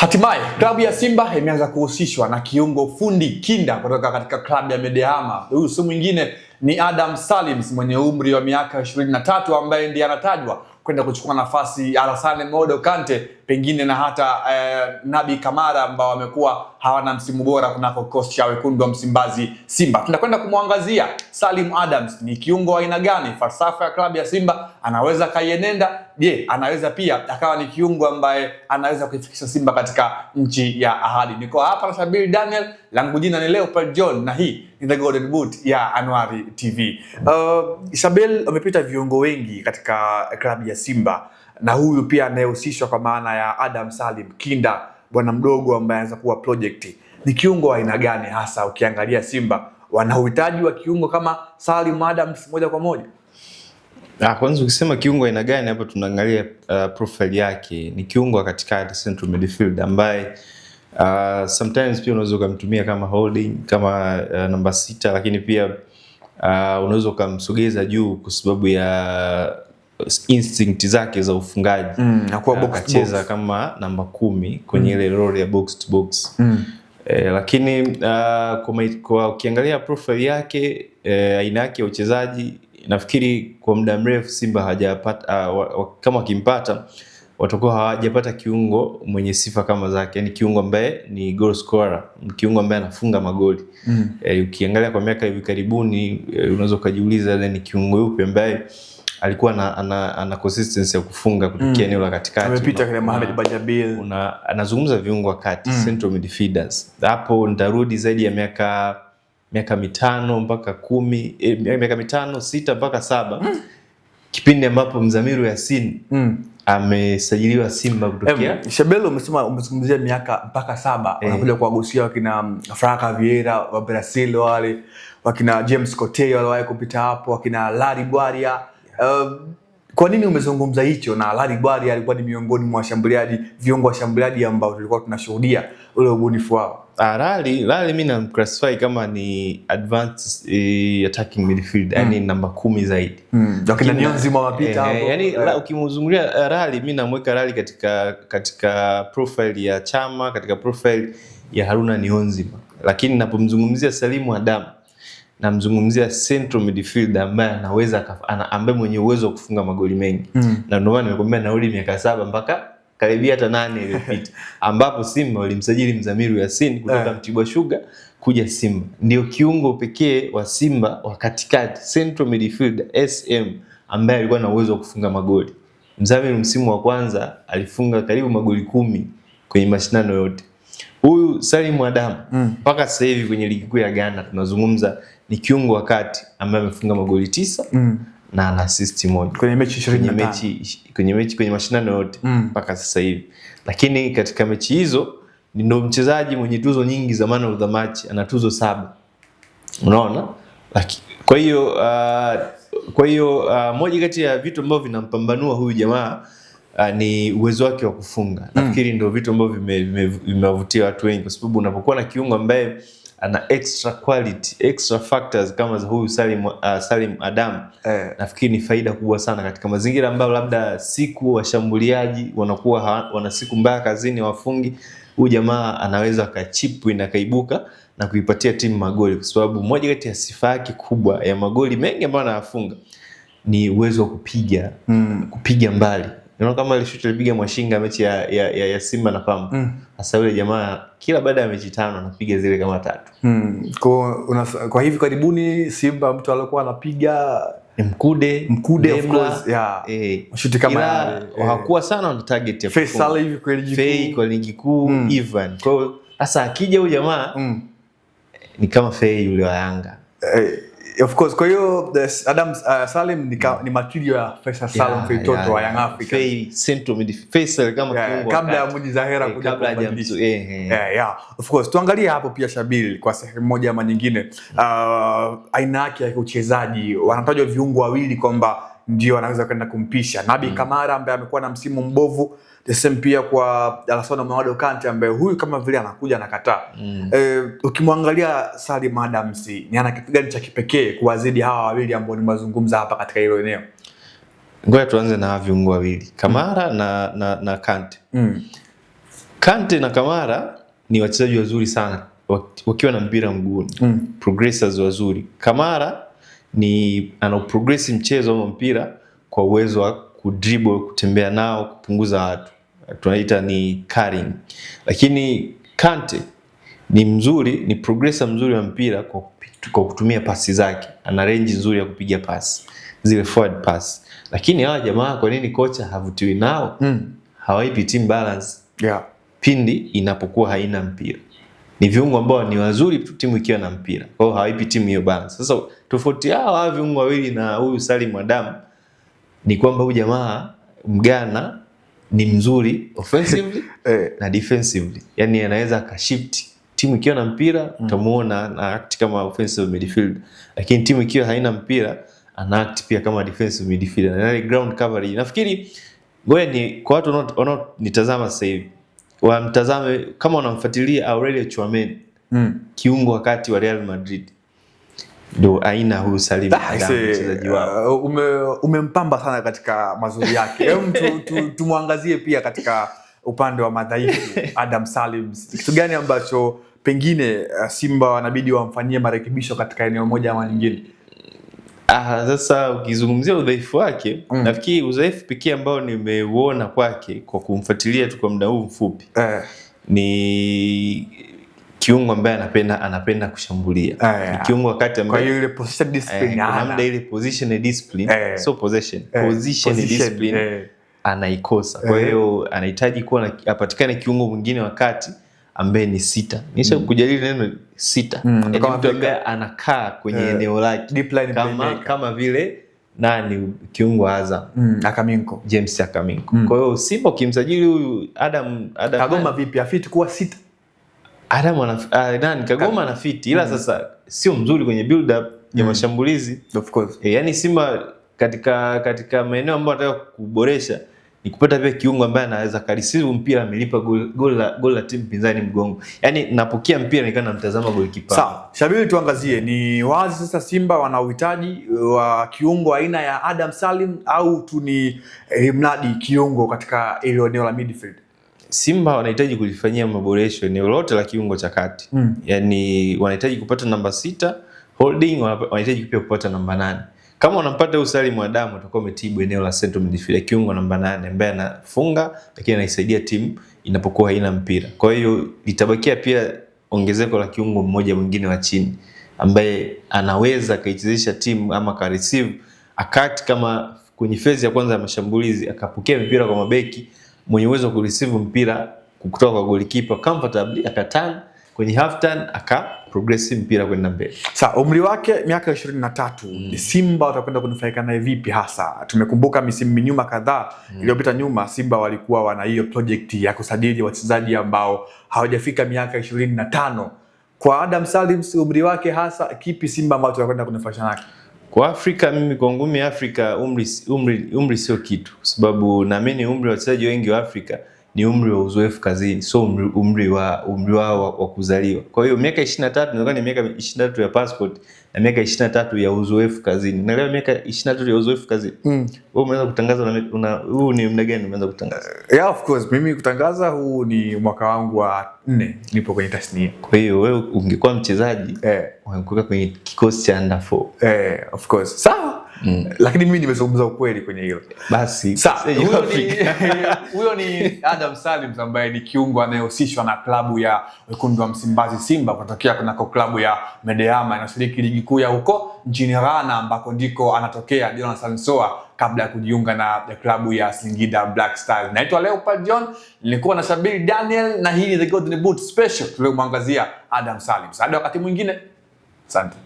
Hatimaye klabu ya Simba imeanza kuhusishwa na kiungo fundi kinda kutoka katika klabu ya Medeama. Huyu si mwingine ni Adam Salim mwenye umri wa miaka 23 ambaye ndiye anatajwa kwenda kuchukua nafasi ya Alassane Modo Kante, pengine na hata Nabi Kamara ambao wamekuwa hawana msimu bora kunako kikosi cha wekundu wa Msimbazi Simba. Tunakwenda kumwangazia Salim Adams, ni kiungo aina gani, falsafa ya klabu ya Simba anaweza kaienenda, je, anaweza pia akawa ni kiungo ambaye anaweza kuifikisha Simba katika nchi ya ahadi. Niko hapa na Shabir Daniel, langu jina ni Leopard John na hii ni The Golden Boot ya Anwari TV. Shabir, wamepita viungo wengi katika klabu ya Simba na huyu pia anayehusishwa kwa maana ya Adam Salim kinda, bwana mdogo ambaye anaweza kuwa project. Ni kiungo aina gani hasa ukiangalia Simba wana uhitaji wa kiungo kama Salim Adams moja kwa moja? Kwanza ukisema kiungo aina gani, hapa tunaangalia profile yake. Ni kiungo katikati, central midfield, ambaye sometimes pia unaweza kumtumia kama holding, kama namba 6, lakini pia unaweza kumsogeza juu kwa sababu ya instinct zake za ufungaji. Akacheza kama namba 10 kwenye ile role ya box to box. Lakini kwa ukiangalia profile yake, aina yake ya uchezaji, nafikiri kwa muda mrefu Simba hajapata, kama kimpata watakuwa hawajapata kiungo mwenye sifa kama zake. Yani kiungo ambaye ni goal scorer, kiungo ambaye anafunga magoli. Ukiangalia kwa miaka hivi karibuni, unaweza kujiuliza ni kiungo yupi ambaye alikuwa ana consistency ya kufunga kutokea eneo la katikati. Amepita kile Mohamed Bajabil. Anazungumza viungo wakati central midfielders. Hapo nitarudi zaidi ya miaka 5 mpaka 10, miaka 5, 6 mpaka 7. Kipindi ambapo Mzamiru Yasin amesajiliwa Simba kutokea. Shabelo, umezungumzia miaka mpaka 7. Unakuja kuwagusia wakina Franca Vieira wa Brazil, wale wakina James Cote wale kupita hapo, wakina Larry Bwaria. Kwa nini umezungumza hicho? Na Larry Bwaria alikuwa ni miongoni mwa viungo washambuliaji ambao tulikuwa tunashuhudia ule ubunifu wao. Larry mimi namclassify kama ni advanced attacking midfield, yani namba 10 zaidi. Lakini ni nzima wapita hapo. Yani ukimzungumzia Larry, mimi namweka Larry katika profile ya Chama, katika profile ya Haruna Niyonzima. Lakini ninapomzungumzia Salim Adam, namzungumzia central midfield ambaye ambaye mwenye uwezo wa kufunga magoli mengi. Na ndio maana nimekwambia nauli miaka 7 mpaka karibia hata 8 iliyopita, ambapo Simba walimsajili Mzamiru Yasin kutoka Mtibwa Sugar kuja Simba. Ndio kiungo pekee wa Simba wa katikati, central midfield SM, ambaye alikuwa na uwezo wa kufunga magoli. Mzamiru msimu wa kwanza alifunga karibu magoli 10 kwenye mashindano yote. Huyu Salim Adam mpaka sasa hivi kwenye ligi kuu ya Ghana tunazungumza ni kiungo wa kati ambaye amefunga magoli 9 na ana assist 1 kwenye mechi 25 kwenye mashindano yote mpaka sasa hivi. Lakini katika mechi hizo ndio mchezaji mwenye tuzo nyingi za man of the match, ana tuzo 7. Unaona? Kwa hiyo moja kati ya vitu ambavyo vinampambanua huyu jamaa ni uwezo wake wa kufunga. Nafikiri ndio vitu ambavyo vimewavutia watu wengi, kwa sababu unapokuwa na kiungo ambaye ana extra quality, extra factors kama za huyu Salim Adam, nafikiri ni faida kubwa sana katika mazingira ambayo labda siku washambuliaji wanakuwa wana siku mbaya kazini, wafungi. Huyu jamaa anaweza akachipwi na kaibuka na kuipatia timu magoli, kwa sababu moja kati ya sifa yake kubwa ya magoli mengi ambayo anafunga ni uwezo wa kupiga mbali. Unaona kama ile shoot alipiga Mwashinga mechi ya Simba na Pamba. Sasa yule jamaa kila baada ya mechi 5 anapiga zile kama 3. Kwa hivi karibuni Simba mtu alikuwa anapiga Mkude of course, shoot kama hakuwa sana on target ya Faisal hivi kwa ligi kuu even. Kwa hiyo sasa akija huyu jamaa ni kama Fei yule wa Yanga. Of course, kwa hiyo Adam Salim ni material ya Faisal Salum Feitoto wa Young Africa. Central midfield Faisal kama kiungo kabla ya Mudi Zahera kuja kubadilisha. Of course, tuangalie hapo pia Shabili kwa sehemu moja ama nyingine. Aina yake ya uchezaji, wanatajwa viungo wawili kwamba ndio anaweza kwenda kumpisha Nabi Kamara ambaye amekuwa na msimu mbovu, the same pia kwa Alassane Modo Kante ambaye huyu kama vile anakuja anakataa. Ukimwangalia Salim Adams, ni ana kitu gani cha kipekee kuwazidi hawa wawili ambao nimezungumza hapa katika hilo eneo? Ngoja tuanze na viungo wawili, Kamara na Kante. Kante na Kamara ni wachezaji wazuri sana wakiwa na mpira mguuni. Progressors wazuri. Kamara ni ana progress mchezo wa mpira kwa uwezo wa kudribble, kutembea nao, kupunguza watu. Tunaita ni carrying. Lakini Kante ni mzuri, ni progressor mzuri wa mpira kwa kutumia pasi zake. Ana range nzuri ya kupiga pasi, zile forward pass. Lakini hawa jamaa kwa nini kocha havutiwi nao? Hawaipi team balance. Pindi inapokuwa haina mpira. Ni viungo ambao ni wazuri timu ikiwa na mpira. Kwa hiyo hawaipi timu hiyo balance. Sasa tofauti yao hawa viungo wawili na huyu Salim Adam ni kwamba huyu jamaa Mgana ni mzuri offensively na defensively. Yaani anaweza akashift timu ikiwa na mpira, utamuona na act kama offensive midfielder. Lakini timu ikiwa haina mpira, ana act pia kama defensive midfielder. Na ground coverage. Nafikiri ngoja ni kwa watu wanaonitazama sasa hivi, wamtazame kama wanamfuatilia Aurelio Tchouameni, kiungo wakati wa Real Madrid. Ndio aina huyu Salim Adam mchezaji wao. Umempamba sana katika mazuri yake. Hebu tumwangazie pia katika upande wa madhaifu Adam Salim. Kitu gani ambacho pengine Simba wanabidi wamfanyie marekebisho katika eneo moja ama nyingine? Sasa ukizungumzia udhaifu wake, nafikiri udhaifu pekee ambao nimeuona kwake kwa kumfuatilia tu kwa muda huu mfupi ni kiungo ambaye anapenda kushambulia. Ni kiungo wakati ambaye kwa ile position discipline muda ile position discipline, so position discipline anaikosa. Kwa hiyo anahitaji kuwa apatikane kiungo mwingine wakati ambaye ni sita. Nisha kujadili neno sita. Kama mtu ambaye anakaa kwenye eneo lake kama vile nani kiungo Azam Akaminko, James Akaminko. Kwa hiyo Simba ukimsajili huyu Adam Kagoma vipi afiti kuwa sita? Adam Kagoma anafiti ila sasa sio mzuri kwenye build up ya mashambulizi. Of course. Yani Simba katika maeneo ambayo anataka kuboresha ni kupata pia kiungo ambaye anaweza kareceive mpira amelipa goal la timu pinzani mgongo. Yaani napokea mpira nikana namtazama goalkeeper. Sawa. Shabiri, tuangazie ni wazi sasa Simba wana uhitaji wa kiungo aina ya Adam Salim au tu ni mradi kiungo katika eneo la midfield? Simba wanahitaji kulifanyia maboresho eneo lote la kiungo cha kati. Yaani wanahitaji kupata namba 6 holding, wanahitaji pia kupata namba 8. Kama unampata huyu Salim Adam utakuwa umetibu eneo la central midfield, kiungo namba 8 ambaye anafunga lakini anaisaidia timu inapokuwa haina mpira. Kwa hiyo litabakia pia ongezeko la kiungo mmoja mwingine wa chini ambaye anaweza kaichezesha timu ama ka receive akati kama kwenye phase ya kwanza ya mashambulizi akapokea mpira kwa mabeki mwenye uwezo wa kureceive mpira kutoka kwa goalkeeper comfortably, akaturn kwenye half turn progress mpira kwenda mbele. Sasa umri wake miaka 23, Simba watakwenda kunufaika naye vipi hasa? Tumekumbuka misimu nyuma kadhaa iliyopita nyuma Simba walikuwa wana hiyo project ya kusajili wachezaji ambao hawajafika miaka 25. Kwa Adam Salim umri wake hasa kipi Simba ambao tutakwenda kunufaika nake? Kwa Afrika, mimi kwa ngumi Afrika umri sio kitu, kwa sababu naamini umri wa wachezaji wengi wa Afrika ni umri wa uzoefu kazini, so umri wao wa kuzaliwa. Kwa hiyo miaka 23 inakuwa ni miaka 23 ya passport na miaka 23 ya uzoefu kazini. Na leo miaka 23 ya uzoefu kazini. Wewe umeanza kutangaza huu ni muda gani umeanza kutangaza? Yeah, of course. Mimi kutangaza huu ni mwaka wangu wa 4 nipo kwenye tasnia. Kwa hiyo wewe ungekuwa mchezaji ungekuwa kwenye kikosi cha under 4. Of course. Sawa. Lakini mimi nimezungumza ukweli kwenye hilo. Basi huyo ni Adam Salim ambaye ni kiungo anayehusishwa na klabu ya Wekundu wa Msimbazi Simba kutokea kunako klabu ya Medeama inashiriki ligi kuu ya huko nchini Ghana ambako ndiko anatokea Jonathan Soa kabla ya kujiunga na klabu ya Singida Black Stars. Naitwa Leopard John, nilikuwa na Shabiri Daniel na hii ni The Golden Boot Special tuliomwangazia Adam Salim. Hadi wakati mwingine. Asante.